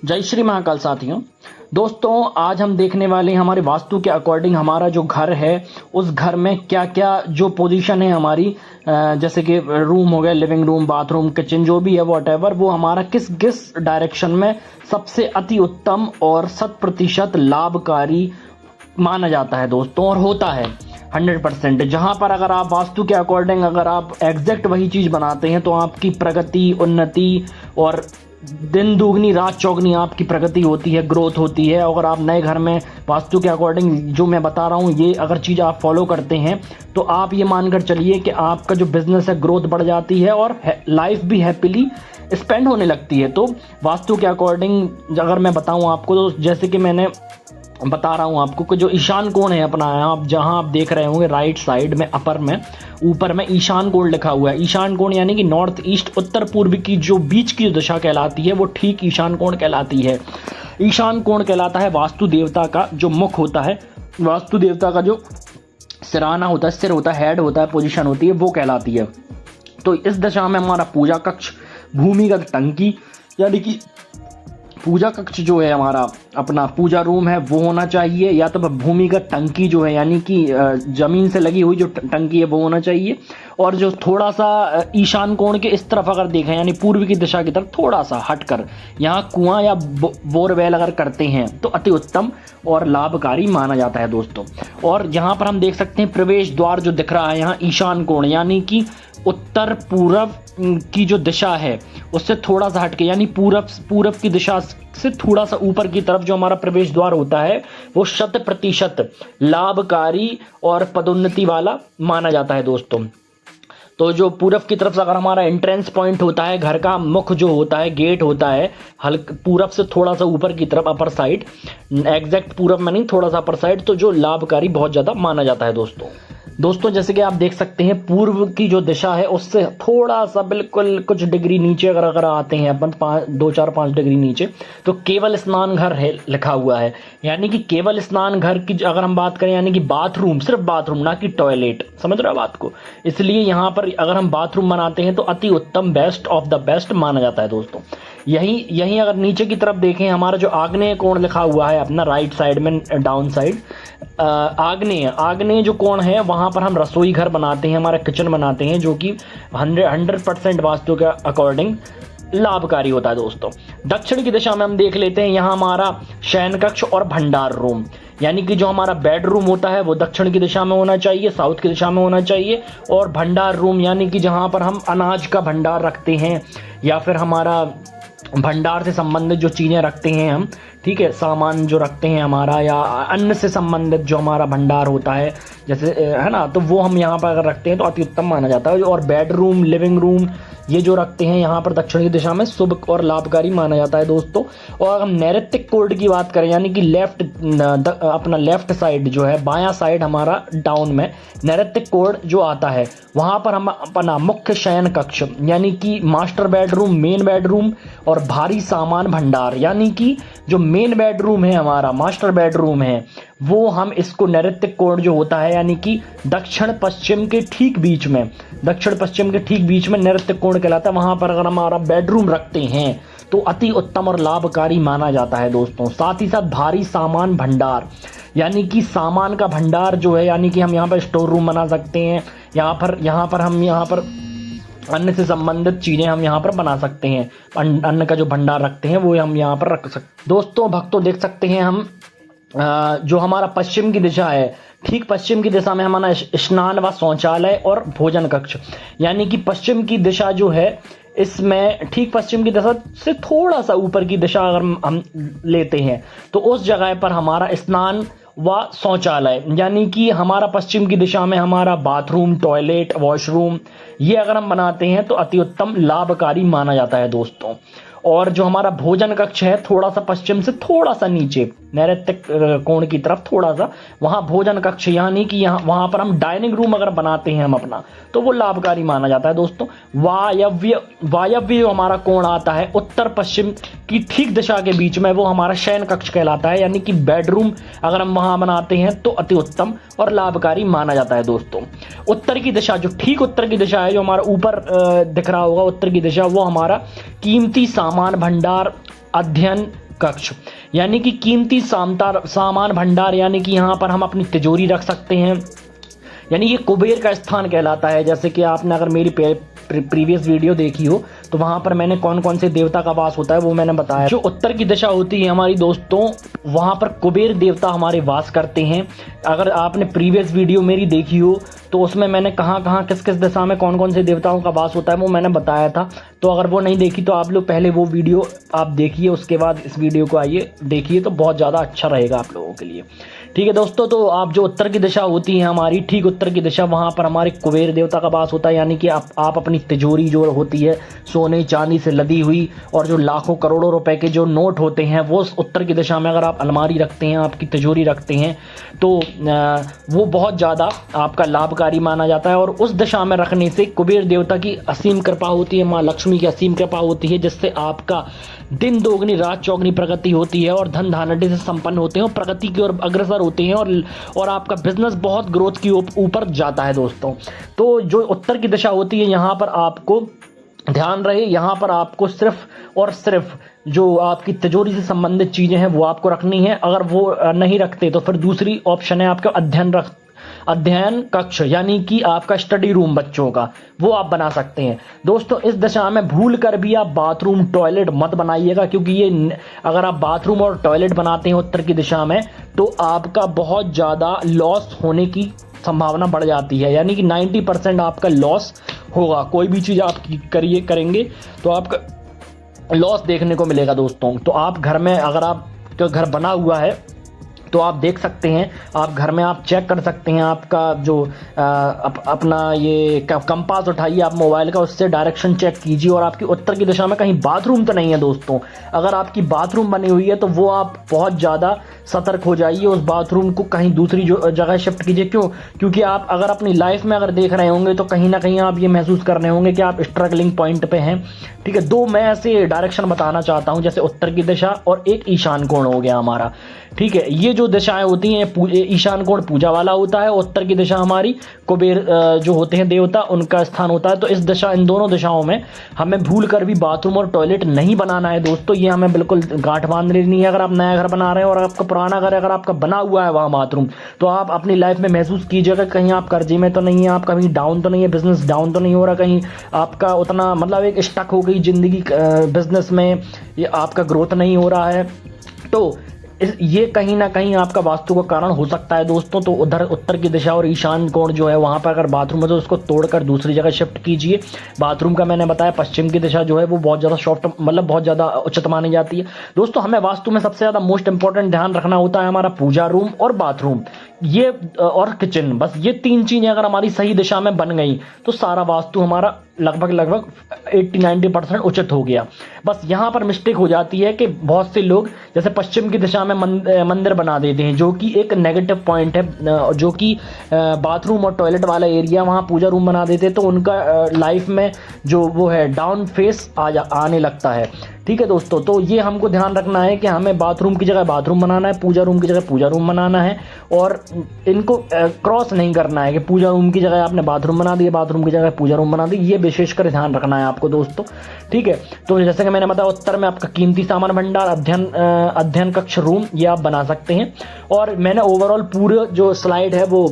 जय श्री महाकाल साथियों। दोस्तों आज हम देखने वाले हैं हमारे वास्तु के अकॉर्डिंग हमारा जो घर है उस घर में क्या क्या जो पोजीशन है हमारी, जैसे कि रूम हो गया, लिविंग रूम, बाथरूम, किचन, जो भी है वॉटएवर, वो हमारा किस किस डायरेक्शन में सबसे अति उत्तम और 100% लाभकारी माना जाता है दोस्तों, और होता है 100%। जहां पर अगर आप वास्तु के अकॉर्डिंग अगर आप एग्जैक्ट वही चीज बनाते हैं तो आपकी प्रगति, उन्नति और दिन दुगनी रात चौगनी आपकी प्रगति होती है, ग्रोथ होती है। अगर आप नए घर में वास्तु के अकॉर्डिंग जो मैं बता रहा हूँ ये अगर चीज़ आप फॉलो करते हैं तो आप ये मानकर चलिए कि आपका जो बिजनेस है ग्रोथ बढ़ जाती है और लाइफ भी हैप्पीली स्पेंड होने लगती है। तो वास्तु के अकॉर्डिंग अगर मैं बताऊँ आपको, तो जैसे कि मैंने बता रहा हूँ आपको कि जो ईशान कोण है अपना, आप जहाँ आप देख रहे होंगे राइट साइड में अपर में ऊपर में ईशान कोण लिखा हुआ है। ईशान कोण यानी कि नॉर्थ ईस्ट, उत्तर पूर्व की जो बीच की दिशा कहलाती है वो ठीक ईशान कोण कहलाती है। ईशान कोण कहलाता है वास्तु देवता का जो मुख होता है, वास्तु देवता का जो सिराना होता है, सिर होता है, हेड होता है, पोजीशन होती है, वो कहलाती है। तो इस दिशा में हमारा पूजा कक्ष, भूमिगत टंकी यानी कि पूजा कक्ष जो है हमारा अपना पूजा रूम है वो होना चाहिए, या तो भूमिगत टंकी जो है यानी कि जमीन से लगी हुई जो टंकी है वो होना चाहिए। और जो थोड़ा सा ईशान कोण के इस तरफ अगर देखें यानी पूर्व की दिशा की तरफ थोड़ा सा हटकर यहाँ कुआं या बोरवेल अगर करते हैं तो अति उत्तम और लाभकारी माना जाता है दोस्तों। और यहाँ पर हम देख सकते हैं प्रवेश द्वार जो दिख रहा है यहाँ ईशान कोण यानी कि उत्तर पूर्व की जो दिशा है उससे थोड़ा सा हटके यानी पूर्व की दिशा से थोड़ा सा ऊपर की तरफ जो हमारा प्रवेश द्वार होता है वो 100% लाभकारी और पदोन्नति वाला माना जाता है दोस्तों। तो जो पूर्व की तरफ से अगर हमारा एंट्रेंस पॉइंट होता है, घर का मुख जो होता है, गेट होता है हल्का पूर्व से थोड़ा सा ऊपर की तरफ अपर साइड, एग्जैक्ट पूर्व में नहीं, थोड़ा सा अपर साइड, तो जो लाभकारी बहुत ज़्यादा माना जाता है दोस्तों जैसे कि आप देख सकते हैं पूर्व की जो दिशा है उससे थोड़ा सा बिल्कुल कुछ डिग्री नीचे अगर आते हैं अपन 2-4-5 डिग्री नीचे तो केवल स्नान घर है लिखा हुआ है। यानी कि केवल स्नान घर की अगर हम बात करें यानी कि बाथरूम, सिर्फ बाथरूम, ना कि टॉयलेट, समझ रहे हो बात को। इसलिए यहाँ पर अगर हम बाथरूम बनाते हैं तो अति उत्तम, बेस्ट ऑफ द बेस्ट माना जाता है दोस्तों। यहीं अगर नीचे की तरफ देखें हमारा जो आग्नेय कोण लिखा हुआ है अपना राइट साइड में डाउन साइड, आग्नेय जो कोण है वहां पर हम रसोई घर बनाते हैं, हमारा किचन बनाते हैं, जो कि 100% वास्तु के अकॉर्डिंग लाभकारी होता है दोस्तों। दक्षिण की दिशा में हम देख लेते हैं यहाँ हमारा शयन कक्ष और भंडार रूम, यानी कि जो हमारा बेडरूम होता है वो दक्षिण की दिशा में होना चाहिए, साउथ की दिशा में होना चाहिए। और भंडार रूम यानी कि जहाँ पर हम अनाज का भंडार रखते हैं या फिर हमारा भंडार से संबंधित जो चीज़ें रखते हैं हम, ठीक है, सामान जो रखते हैं हमारा, या अन्न से संबंधित जो हमारा भंडार होता है जैसे है ना, तो वो हम यहाँ पर अगर रखते हैं तो अति उत्तम माना जाता है। और बेडरूम, लिविंग रूम ये जो रखते हैं यहाँ पर दक्षिण की दिशा में शुभ और लाभकारी माना जाता है दोस्तों। और अगर हम नैऋतिक कोण की बात करें यानी कि अपना लेफ्ट साइड जो है, बायां साइड हमारा डाउन में नैऋतिक कोण जो आता है वहाँ पर हम अपना मुख्य शयन कक्ष यानी कि मास्टर बेडरूम, मेन बेडरूम और भारी सामान भंडार यानी कि जो मेन बेडरूम है हमारा, मास्टर बेडरूम है, वो हम इसको नैऋतिक कोण जो होता है यानी कि दक्षिण पश्चिम के ठीक बीच में, दक्षिण पश्चिम के ठीक बीच में नैऋतिक कोण कहलाता है। वहां पर अगर हमारा बेडरूम रखते हैं तो अति उत्तम और लाभकारी माना जाता है दोस्तों। साथ ही साथ भारी सामान भंडार यानी कि सामान का भंडार जो है, यानी कि हम यहाँ पर स्टोर रूम बना सकते हैं, यहाँ पर हम अन्न से संबंधित चीज़ें हम यहाँ पर बना सकते हैं, अन्न का जो भंडार रखते हैं वो हम यहाँ पर रख सकते हैं दोस्तों। भक्तों देख सकते हैं हम जो हमारा पश्चिम की दिशा है, ठीक पश्चिम की दिशा में हमारा स्नान व शौचालय और भोजन कक्ष, यानी कि पश्चिम की दिशा जो है इसमें ठीक पश्चिम की दिशा से थोड़ा सा ऊपर की दिशा अगर हम लेते हैं तो उस जगह पर हमारा स्नान व शौचालय यानी कि हमारा पश्चिम की दिशा में हमारा बाथरूम, टॉयलेट, वॉशरूम ये अगर हम बनाते हैं तो अति उत्तम लाभकारी माना जाता है दोस्तों। और जो हमारा भोजन कक्ष है थोड़ा सा पश्चिम से थोड़ा सा नीचे नैऋतिक कोण की तरफ थोड़ा सा, वहाँ भोजन कक्ष यानी कि यहाँ वहाँ पर हम डाइनिंग रूम अगर बनाते हैं हम अपना तो वो लाभकारी माना जाता है दोस्तों। वायव्य जो हमारा कोण आता है उत्तर पश्चिम की ठीक दिशा के बीच में, वो हमारा शयन कक्ष कहलाता है, यानी कि बेडरूम अगर हम वहाँ बनाते हैं तो अति उत्तम और लाभकारी माना जाता है दोस्तों। उत्तर की दिशा जो ठीक उत्तर की दिशा है, जो हमारा ऊपर दिख रहा होगा उत्तर की दिशा, वो हमारा कीमती सामान भंडार, अध्ययन, कक्ष, यानी कि कीमती सामान भंडार, यानी कि यहाँ पर हम अपनी तिजोरी रख सकते हैं, यानी ये कुबेर का स्थान कहलाता है। जैसे कि आपने अगर मेरी प्रीवियस वीडियो देखी हो तो वहाँ पर मैंने कौन कौन से देवता का वास होता है वो मैंने बताया। जो उत्तर की दिशा होती है हमारी दोस्तों, वहाँ पर कुबेर देवता हमारे वास करते हैं। अगर आपने प्रीवियस वीडियो मेरी देखी हो तो उसमें मैंने कहाँ कहाँ किस किस दिशा में कौन कौन से देवताओं का वास होता है वो मैंने बताया था। तो अगर वो नहीं देखी तो आप लोग पहले वो वीडियो आप देखिए, उसके बाद इस वीडियो को आइए देखिए, तो बहुत ज़्यादा अच्छा रहेगा आप लोगों के लिए। ठीक है दोस्तों, तो आप जो उत्तर की दिशा होती है हमारी, ठीक उत्तर की दिशा, वहाँ पर हमारे कुबेर देवता का वास होता है। यानी कि आप अपनी तिजोरी जो होती है सोने चांदी से लदी हुई, और जो लाखों करोड़ों रुपए के जो नोट होते हैं वो उत्तर की दिशा में अगर आप अलमारी रखते हैं, आपकी तिजोरी रखते हैं, तो वो बहुत ज़्यादा आपका लाभकारी माना जाता है। और उस दिशा में रखने से कुबेर देवता की असीम कृपा होती है, माँ लक्ष्मी की असीम कृपा होती है, जिससे आपका दिन दोगुनी रात चौगुनी प्रगति होती है और धन धान्य से संपन्न होते हैं और प्रगति की ओर अग्रसर होते हैं, और आपका बिजनेस बहुत ग्रोथ की ऊपर जाता है दोस्तों। तो जो उत्तर की दिशा होती है यहाँ पर आपको ध्यान रहे, यहाँ पर आपको सिर्फ और सिर्फ जो आपकी तिजोरी से संबंधित चीजें हैं वो आपको रखनी है। अगर वो नहीं रखते तो फिर दूसरी ऑप्शन है आपका अध्ययन कक्ष, यानी कि आपका स्टडी रूम बच्चों का, वो आप बना सकते हैं। दोस्तों इस दिशा में भूल कर भी आप बाथरूम टॉयलेट मत बनाइएगा, क्योंकि ये अगर आप बाथरूम और टॉयलेट बनाते हैं उत्तर की दिशा में तो आपका बहुत ज़्यादा लॉस होने की संभावना बढ़ जाती है। यानी कि 90% आपका लॉस होगा। कोई भी चीज़ आप करेंगे तो आपका लॉस देखने को मिलेगा दोस्तों। तो आप घर में, अगर आपका घर बना हुआ है तो आप देख सकते हैं, आप घर में आप चेक कर सकते हैं, आपका जो अपना ये कंपास उठाइए आप मोबाइल का, उससे डायरेक्शन चेक कीजिए और आपकी उत्तर की दिशा में कहीं बाथरूम तो नहीं है दोस्तों। अगर आपकी बाथरूम बनी हुई है तो वो आप बहुत ज़्यादा सतर्क हो जाइए, उस बाथरूम को कहीं दूसरी जगह शिफ्ट कीजिए। क्यों? क्योंकि आप अगर अपनी लाइफ में अगर देख रहे होंगे तो कहीं ना कहीं आप ये महसूस कर रहे होंगे कि आप स्ट्रगलिंग पॉइंट पे हैं। ठीक है, दो मैं ऐसे डायरेक्शन बताना चाहता हूँ, जैसे उत्तर की दिशा और एक ईशान कोण हो गया हमारा। ठीक है, ये जो दिशाएं होती हैं, ईशान कोण पूजा वाला होता है, उत्तर की दिशा हमारी कुबेर जो होते हैं देवता, उनका स्थान होता है। तो इस दिशा, इन दोनों दिशाओं में हमें भूल कर भी बाथरूम और टॉयलेट नहीं बनाना है दोस्तों। ये हमें बिल्कुल गांठ बांध लेनी है। अगर आप नया घर बना रहे हैं और आपका पुराना घर अगर आपका बना हुआ है वहाँ बाथरूम, तो आप अपनी लाइफ में महसूस कीजिएगा कहीं आप कर्जे में तो नहीं है, आप कहीं डाउन तो नहीं है, बिजनेस डाउन तो नहीं हो रहा, कहीं आपका उतना मतलब एक स्टक हो गई जिंदगी बिजनेस में, ये आपका ग्रोथ नहीं हो रहा है। तो ये कहीं ना कहीं आपका वास्तु का कारण हो सकता है दोस्तों। तो उधर उत्तर की दिशा और ईशान कोण जो है वहाँ पर अगर बाथरूम है तो उसको तोड़कर दूसरी जगह शिफ्ट कीजिए। बाथरूम का मैंने बताया, पश्चिम की दिशा जो है वो बहुत ज़्यादा सॉफ्ट, मतलब बहुत ज़्यादा उचित मानी जाती है दोस्तों। हमें वास्तु में सबसे ज़्यादा मोस्ट इंपॉर्टेंट ध्यान रखना होता है हमारा पूजा रूम और बाथरूम, ये और किचन। बस ये तीन चीज़ें अगर हमारी सही दिशा में बन गई तो सारा वास्तु हमारा लगभग 80-90% उचित हो गया। बस यहाँ पर मिस्टेक हो जाती है कि बहुत से लोग जैसे पश्चिम की दिशा में मंदिर बना देते हैं, जो कि एक नेगेटिव पॉइंट है, जो कि बाथरूम और टॉयलेट वाला एरिया वहाँ पूजा रूम बना देते हैं, तो उनका लाइफ में जो वो है डाउन फेस आने लगता है। ठीक है दोस्तों, तो ये हमको ध्यान रखना है कि हमें बाथरूम की जगह बाथरूम बनाना है, पूजा रूम की जगह पूजा रूम बनाना है, और इनको क्रॉस नहीं करना है कि पूजा रूम की जगह आपने बाथरूम बना दिया, बाथरूम की जगह पूजा रूम बना दी। ये विशेषकर ध्यान रखना है आपको दोस्तों। ठीक है, तो जैसे कि मैंने बताया, उत्तर में आपका कीमती सामान भंडार, अध्ययन कक्ष रूम, ये आप बना सकते हैं। और मैंने ओवरऑल पूरे जो स्लाइड है वो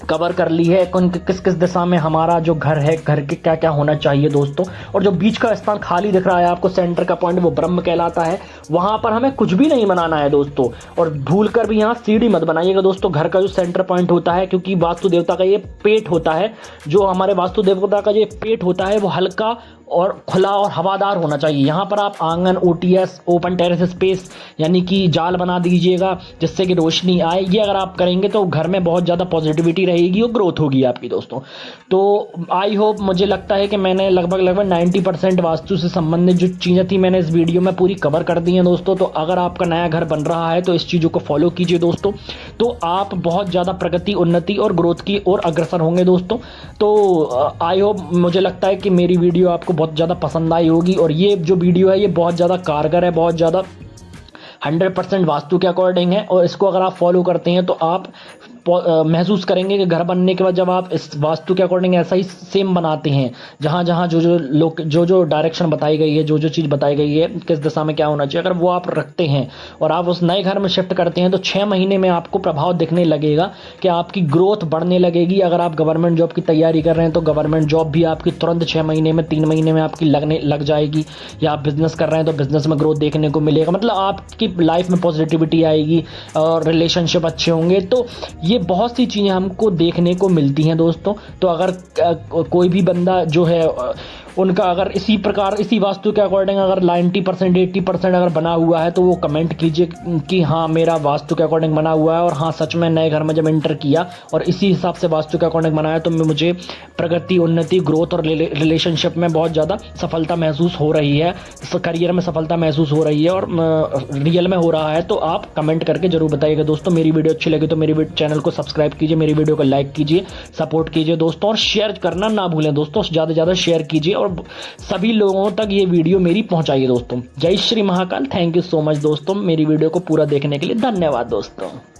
कवर कर ली है, किस किस दिशा में हमारा जो घर है, घर के क्या क्या होना चाहिए दोस्तों। और जो बीच का स्थान खाली दिख रहा है आपको, सेंटर का पॉइंट, वो ब्रह्म कहलाता है। वहां पर हमें कुछ भी नहीं बनाना है दोस्तों। और भूल कर भी यहाँ सीढ़ी मत बनाइएगा दोस्तों। घर का जो सेंटर पॉइंट होता है, क्योंकि वास्तु देवता का ये पेट होता है, जो हमारे वास्तु देवता का ये पेट होता है वो हल्का और खुला और हवादार होना चाहिए। यहाँ पर आप आंगन, ओटीएस, ओपन टेरेस स्पेस, यानी कि जाल बना दीजिएगा जिससे कि रोशनी आए। ये अगर आप करेंगे तो घर में बहुत ज़्यादा पॉजिटिविटी रहेगी और ग्रोथ होगी आपकी दोस्तों। तो आई होप, मुझे लगता है कि मैंने लगभग 90% वास्तु से संबंधित जो चीज़ें थी मैंने इस वीडियो में पूरी कवर कर दी हैं दोस्तों। तो अगर आपका नया घर बन रहा है तो इस चीज़ों को फॉलो कीजिए दोस्तों, तो आप बहुत ज़्यादा प्रगति, उन्नति और ग्रोथ की ओर अग्रसर होंगे दोस्तों। तो आई होप, मुझे लगता है कि मेरी वीडियो आपको बहुत ज़्यादा पसंद आई होगी, और ये जो वीडियो है ये बहुत ज़्यादा कारगर है, बहुत ज़्यादा 100% वास्तु के अकॉर्डिंग है। और इसको अगर आप फॉलो करते हैं तो आप महसूस करेंगे कि घर बनने के बाद जब आप इस वास्तु के अकॉर्डिंग ऐसा ही सेम बनाते हैं, जहाँ जहाँ जो डायरेक्शन बताई गई है, जो चीज़ बताई गई है, किस दिशा में क्या होना चाहिए, अगर वो आप रखते हैं और आप उस नए घर में शिफ्ट करते हैं तो 6 महीने में आपको प्रभाव दिखने लगेगा कि आपकी ग्रोथ बढ़ने लगेगी। अगर आप गवर्नमेंट जॉब की तैयारी कर रहे हैं तो गवर्नमेंट जॉब भी आपकी तुरंत 6 महीने में, 3 महीने में आपकी लग जाएगी। या आप बिजनेस कर रहे हैं तो बिजनेस में ग्रोथ देखने को मिलेगा, मतलब आपकी लाइफ में पॉजिटिविटी आएगी और रिलेशनशिप अच्छे होंगे। तो ये बहुत सी चीज़ें हमको देखने को मिलती हैं दोस्तों। तो अगर कोई भी बंदा जो है उनका अगर इसी प्रकार इसी वास्तु के अकॉर्डिंग अगर 90% 80% अगर बना हुआ है तो वो कमेंट कीजिए कि हाँ मेरा वास्तु के अकॉर्डिंग बना हुआ है और हाँ सच में नए घर में जब एंटर किया और इसी हिसाब से वास्तु के अकॉर्डिंग बनाया तो मुझे प्रगति, उन्नति, ग्रोथ और रिलेशनशिप में बहुत ज़्यादा सफलता महसूस हो रही है, करियर में सफलता महसूस हो रही है और रियल में हो रहा है। तो आप कमेंट करके जरूर बताइएगा दोस्तों। मेरी वीडियो अच्छी लगी तो मेरी चैनल को सब्सक्राइब कीजिए, मेरी वीडियो को लाइक कीजिए, सपोर्ट कीजिए दोस्तों और शेयर करना ना भूलें दोस्तों। ज़्यादा से ज़्यादा शेयर कीजिए और सभी लोगों तक ये वीडियो मेरी पहुंचाइए दोस्तों। जय Shri Mahakal. Thank you so much दोस्तों, मेरी वीडियो को पूरा देखने के लिए धन्यवाद दोस्तों।